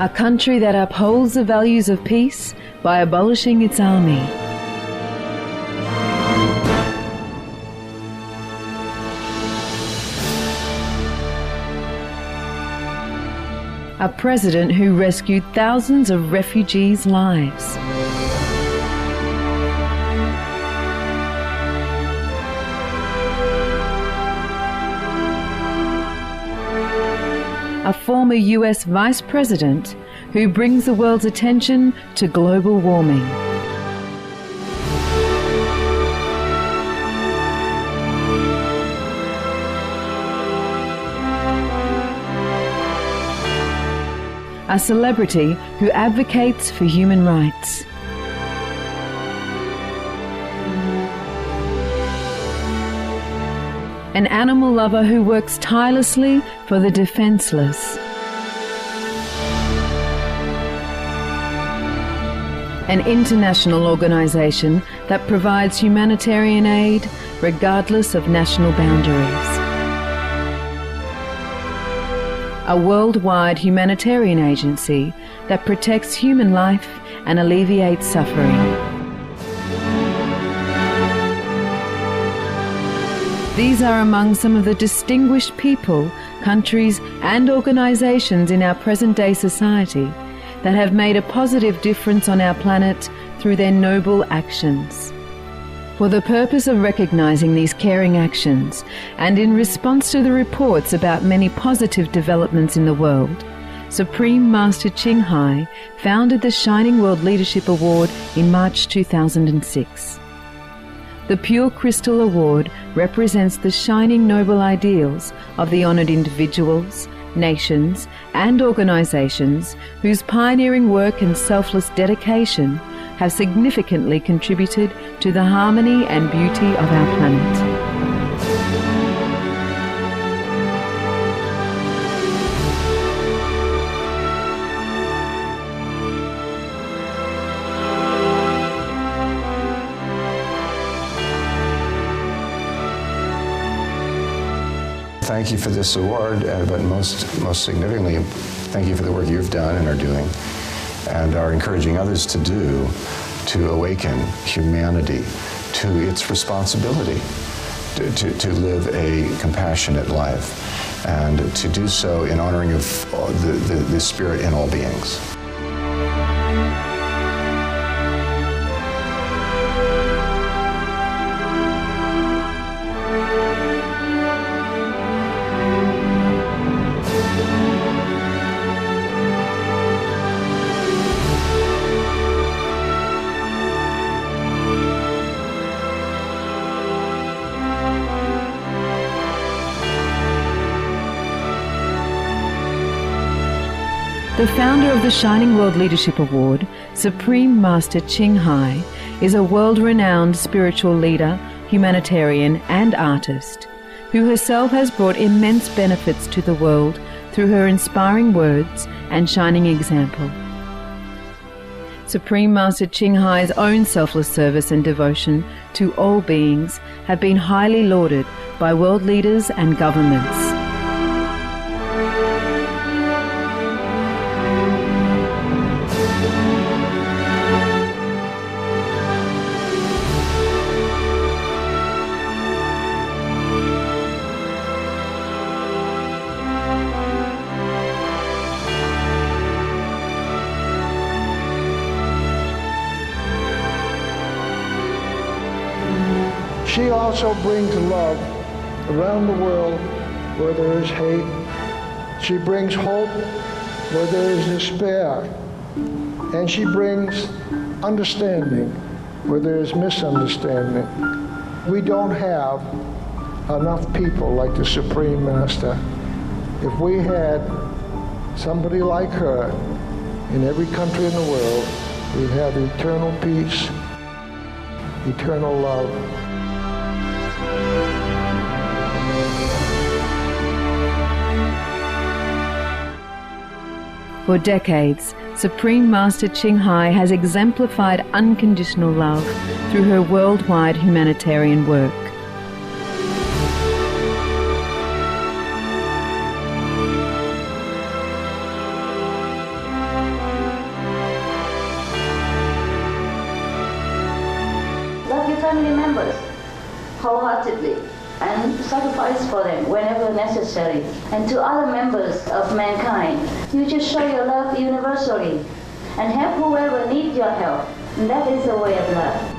A country that upholds the values of peace by abolishing its army. A president who rescued thousands of refugees' lives. A former US Vice President who brings the world's attention to global warming. A celebrity who advocates for human rights. An animal lover who works tirelessly for the defenseless. An international organization that provides humanitarian aid regardless of national boundaries. A worldwide humanitarian agency that protects human life and alleviates suffering. These are among some of the distinguished people, countries, and organizations in our present-day society that have made a positive difference on our planet through their noble actions. For the purpose of recognizing these caring actions, and in response to the reports about many positive developments in the world, Supreme Master Ching Hai founded the Shining World Leadership Award in March 2006. The Pure Crystal Award represents the shining noble ideals of the honored individuals, nations, and organizations whose pioneering work and selfless dedication have significantly contributed to the harmony and beauty of our planet. Thank you for this award, but most significantly, thank you for the work you've done and are doing, and are encouraging others to do, to awaken humanity to its responsibility to live a compassionate life, and to do so in honoring of the spirit in all beings. The founder of the Shining World Leadership Award, Supreme Master Ching Hai, is a world-renowned spiritual leader, humanitarian, and artist, who herself has brought immense benefits to the world through her inspiring words and shining example. Supreme Master Ching Hai's own selfless service and devotion to all beings have been highly lauded by world leaders and governments. She also brings love around the world where there is hate. She brings hope where there is despair. And she brings understanding where there is misunderstanding. We don't have enough people like the Supreme Master. If we had somebody like her in every country in the world, we'd have eternal peace, eternal love. For decades, Supreme Master Ching Hai has exemplified unconditional love through her worldwide humanitarian work. family members wholeheartedly and sacrifice for them whenever necessary. And to other members of mankind, you just show your love universally and help whoever needs your help. And that is the way of love.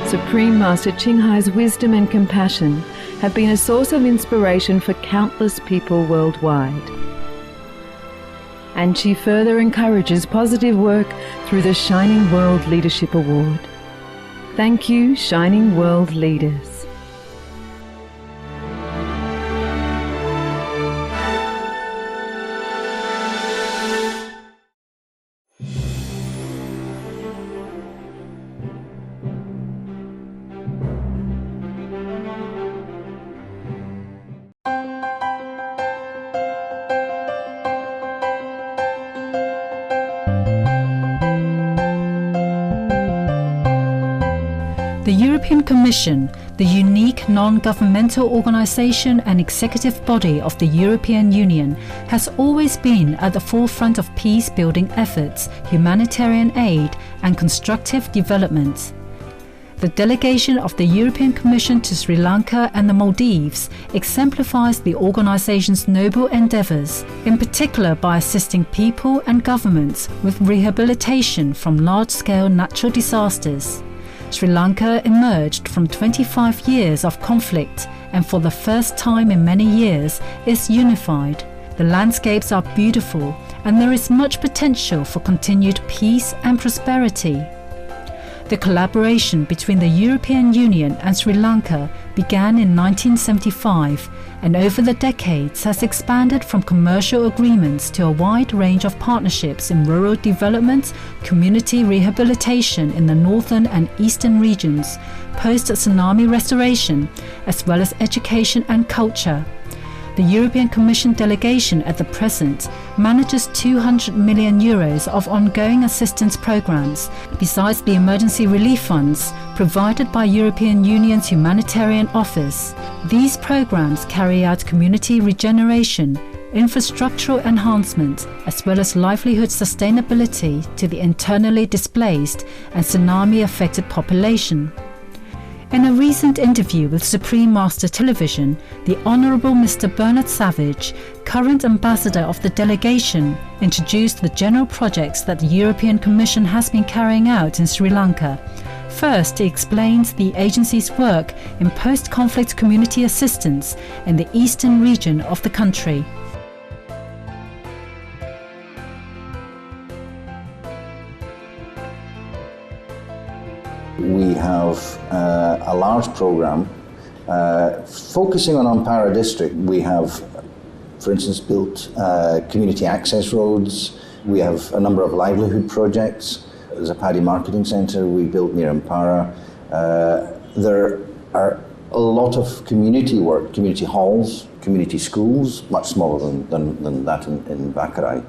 Supreme Master Ching Hai's wisdom and compassion have been a source of inspiration for countless people worldwide. And she further encourages positive work through the Shining World Leadership Award. Thank you, Shining World Leaders. The European Commission, the unique non-governmental organisation and executive body of the European Union, has always been at the forefront of peace-building efforts, humanitarian aid and constructive development. The delegation of the European Commission to Sri Lanka and the Maldives exemplifies the organisation's noble endeavours, in particular by assisting people and governments with rehabilitation from large-scale natural disasters. Sri Lanka emerged from 25 years of conflict and for the first time in many years is unified. The landscapes are beautiful and there is much potential for continued peace and prosperity. The collaboration between the European Union and Sri Lanka began in 1975 and over the decades has expanded from commercial agreements to a wide range of partnerships in rural development, community rehabilitation in the northern and eastern regions, post-tsunami restoration, as well as education and culture. The European Commission delegation at the present manages €200 million of ongoing assistance programs, besides the emergency relief funds provided by European Union's Humanitarian Office. These programs carry out community regeneration, infrastructural enhancement, as well as livelihood sustainability to the internally displaced and tsunami-affected population. In a recent interview with Supreme Master Television, the Honourable Mr. Bernard Savage, current ambassador of the delegation, introduced the general projects that the European Commission has been carrying out in Sri Lanka. First, he explains the agency's work in post-conflict community assistance in the eastern region of the country. We have a large program focusing on Ampara district. We have, for instance, built community access roads. We have a number of livelihood projects. There's a paddy marketing centre we built near Ampara. There are a lot of community work, community halls, community schools, much smaller than that in Bakarai.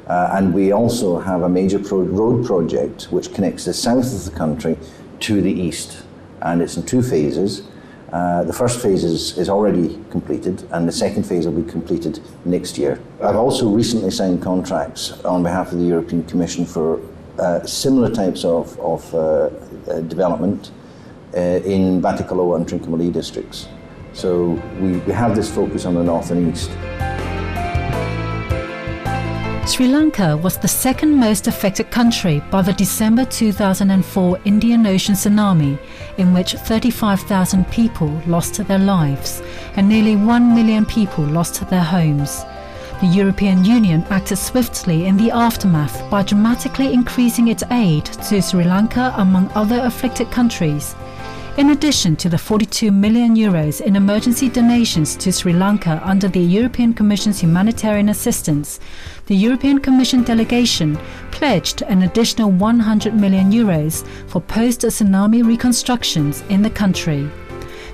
And we also have a major road project which connects the south of the country to the east, and it's in two phases. The first phase is already completed, and the second phase will be completed next year. I've also recently signed contracts on behalf of the European Commission for similar types of development in Batticaloa and Trincomalee districts. So we have this focus on the north and east. Sri Lanka was the second most affected country by the December 2004 Indian Ocean tsunami, in which 35,000 people lost their lives and nearly 1 million people lost their homes. The European Union acted swiftly in the aftermath by dramatically increasing its aid to Sri Lanka among other afflicted countries. In addition to the €42 million in emergency donations to Sri Lanka under the European Commission's humanitarian assistance, the European Commission delegation pledged an additional €100 million for post-tsunami reconstructions in the country.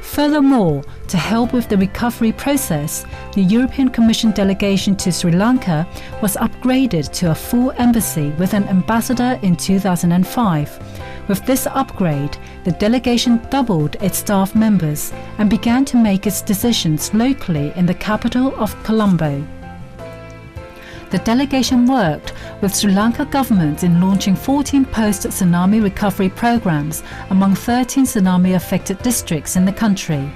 Furthermore, To help with the recovery process, the European Commission delegation to Sri Lanka was upgraded to a full embassy with an ambassador in 2005. With this upgrade, the delegation doubled its staff members and began to make its decisions locally in the capital of Colombo. The delegation worked with Sri Lanka government in launching 14 post-tsunami recovery programs among 13 tsunami-affected districts in the country.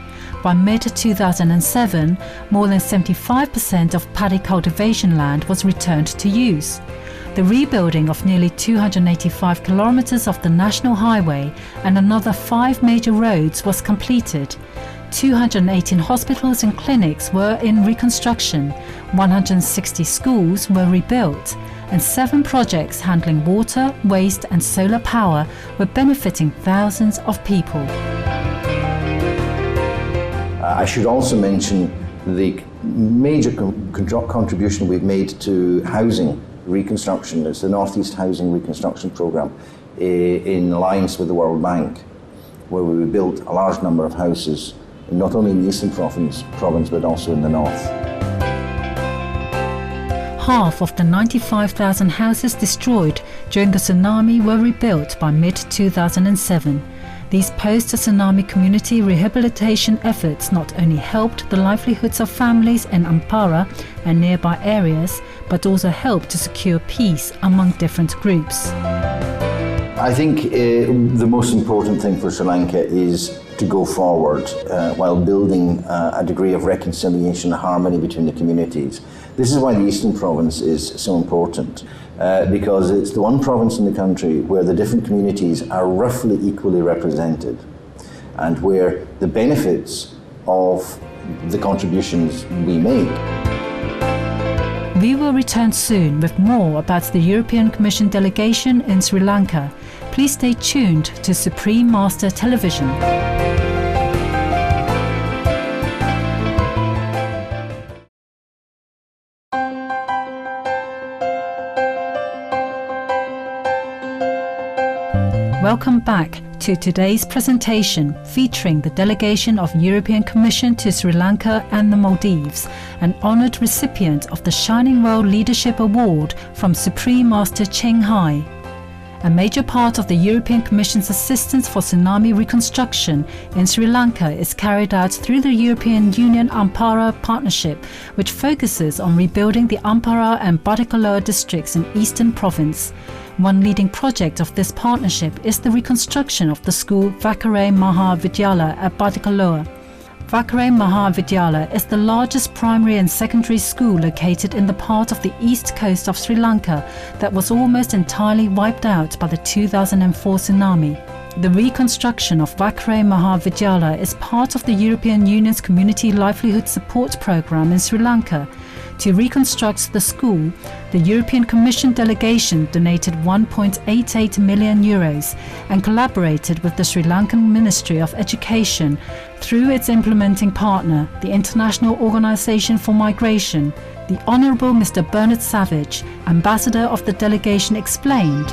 By mid-2007, more than 75% of paddy cultivation land was returned to use. The rebuilding of nearly 285 kilometers of the national highway and another 5 major roads was completed. 218 hospitals and clinics were in reconstruction, 160 schools were rebuilt, and 7 projects handling water, waste and solar power were benefiting thousands of people. I should also mention the major contribution we've made to housing reconstruction. It's the North East Housing Reconstruction Programme in alliance with the World Bank, where we built a large number of houses, not only in the Eastern Province but also in the North. Half of the 95,000 houses destroyed during the tsunami were rebuilt by mid-2007. These post-tsunami community rehabilitation efforts not only helped the livelihoods of families in Ampara and nearby areas, but also helped to secure peace among different groups. I think the most important thing for Sri Lanka is to go forward while building a degree of reconciliation and harmony between the communities. This is why the Eastern Province is so important, because it's the one province in the country where the different communities are roughly equally represented and where the benefits of the contributions we make. We will return soon with more about the European Commission delegation in Sri Lanka. Please stay tuned to Supreme Master Television. Welcome back to today's presentation featuring the delegation of European Commission to Sri Lanka and the Maldives, an honoured recipient of the Shining World Leadership Award from Supreme Master Cheng Hai. A major part of the European Commission's assistance for tsunami reconstruction in Sri Lanka is carried out through the European Union Ampara Partnership, which focuses on rebuilding the Ampara and Batticaloa districts in Eastern Province. One leading project of this partnership is the reconstruction of the school Vakare Mahavidyala at Batticaloa. Vakare Mahavidyala is the largest primary and secondary school located in the part of the east coast of Sri Lanka that was almost entirely wiped out by the 2004 tsunami. The reconstruction of Vakare Mahavidyala is part of the European Union's Community Livelihood Support Programme in Sri Lanka. To reconstruct the school, the European Commission delegation donated €1.88 million and collaborated with the Sri Lankan Ministry of Education through its implementing partner, the International Organisation for Migration. The Honourable Mr. Bernard Savage, Ambassador of the delegation, explained.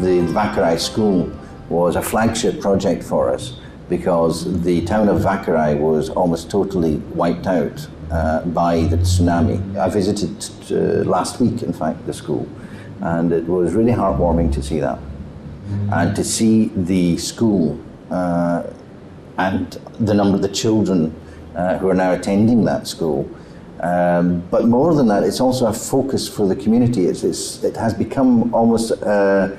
The Vakare School was a flagship project for us because the town of Vakare was almost totally wiped out by the tsunami. I visited last week, in fact, the school, and it was really heartwarming to see that. And to see the school and the number of the children who are now attending that school. But more than that, it's also a focus for the community. It has become almost a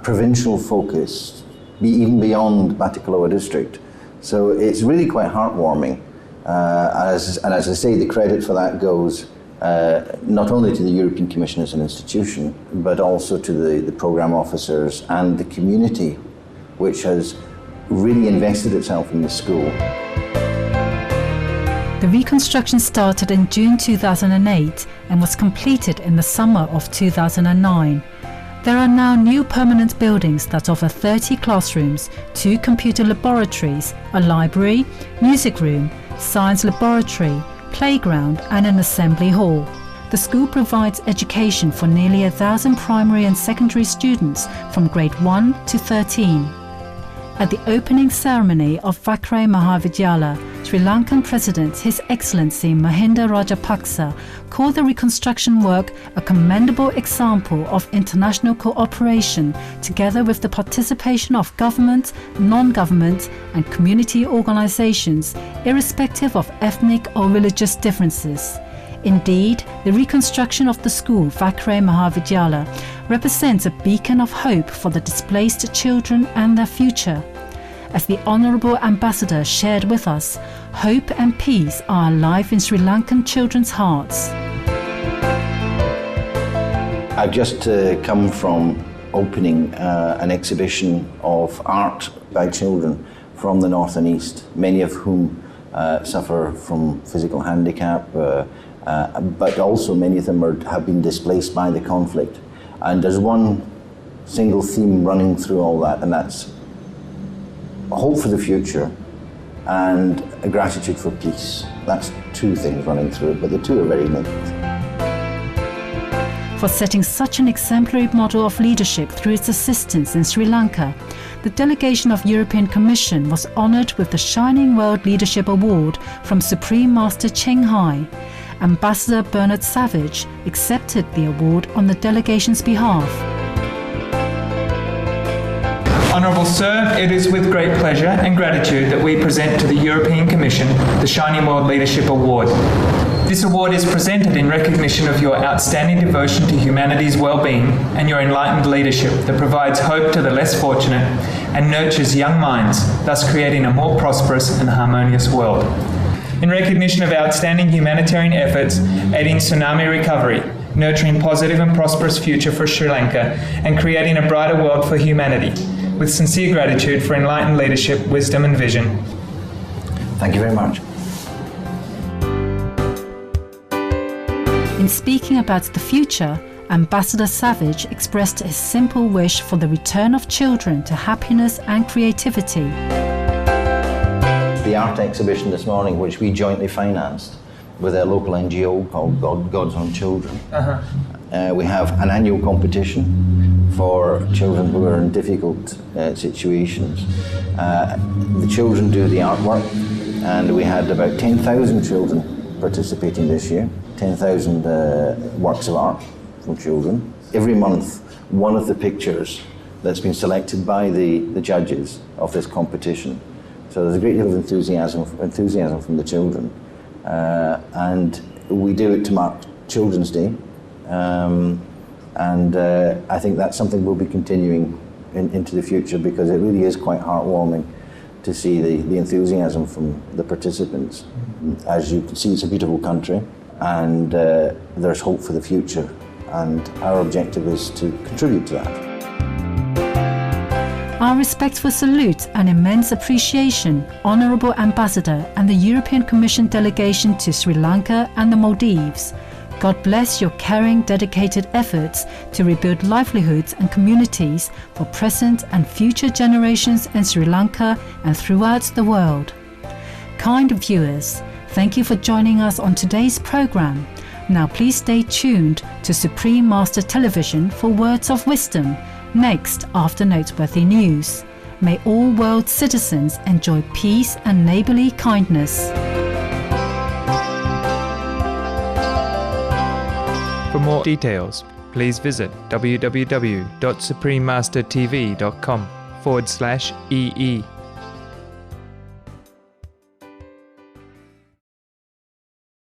provincial focus, even beyond Batticaloa district. So it's really quite heartwarming. And as I say, the credit for that goes not only to the European Commission as an institution, but also to the programme officers and the community, which has really invested itself in the school. The reconstruction started in June 2008 and was completed in the summer of 2009. There are now new permanent buildings that offer 30 classrooms, 2 computer laboratories, a library, music room, science laboratory, playground and an assembly hall. The school provides education for nearly 1,000 primary and secondary students from grade 1 to 13. At the opening ceremony of Vakre Mahavidyalaya, Sri Lankan President His Excellency Mahinda Rajapaksa called the reconstruction work a commendable example of international cooperation together with the participation of government, non-government and community organizations, irrespective of ethnic or religious differences. Indeed, the reconstruction of the school Vakre Mahavidyalaya represents a beacon of hope for the displaced children and their future. As the Honourable Ambassador shared with us, hope and peace are alive in Sri Lankan children's hearts. I've just come from opening an exhibition of art by children from the north and east, many of whom suffer from physical handicap, but also many of them have been displaced by the conflict. And there's one single theme running through all that, and that's a hope for the future and a gratitude for peace. That's two things running through it, but the two are very linked. For setting such an exemplary model of leadership through its assistance in Sri Lanka, the delegation of European Commission was honoured with the Shining World Leadership Award from Supreme Master Cheng Hai. Ambassador Bernard Savage accepted the award on the delegation's behalf. Honourable Sir, it is with great pleasure and gratitude that we present to the European Commission the Shining World Leadership Award. This award is presented in recognition of your outstanding devotion to humanity's well-being and your enlightened leadership that provides hope to the less fortunate and nurtures young minds, thus creating a more prosperous and harmonious world. In recognition of outstanding humanitarian efforts aiding tsunami recovery, nurturing positive and prosperous future for Sri Lanka, and creating a brighter world for humanity, with sincere gratitude for enlightened leadership, wisdom and vision. Thank you very much. In speaking about the future, Ambassador Savage expressed his simple wish for the return of children to happiness and creativity. The art exhibition this morning, which we jointly financed with a local NGO called God's Own Children. We have an annual competition for children who are in difficult situations. The children do the artwork, and we had about 10,000 children participating this year, 10,000 works of art from children. Every month, one of the pictures that's been selected by the judges of this competition. So there's a great deal of enthusiasm from the children. And we do it to mark Children's Day. I think that's something we'll be continuing into the future, because it really is quite heartwarming to see the enthusiasm from the participants. As you can see, it's a beautiful country, and there's hope for the future, and our objective is to contribute to that. Our respectful salute and immense appreciation, Honourable Ambassador and the European Commission delegation to Sri Lanka and the Maldives. God bless your caring, dedicated efforts to rebuild livelihoods and communities for present and future generations in Sri Lanka and throughout the world. Kind viewers, thank you for joining us on today's programme. Now please stay tuned to Supreme Master Television for words of wisdom, next after noteworthy news. May all world citizens enjoy peace and neighbourly kindness. For more details, please visit www.suprememastertv.com/EE.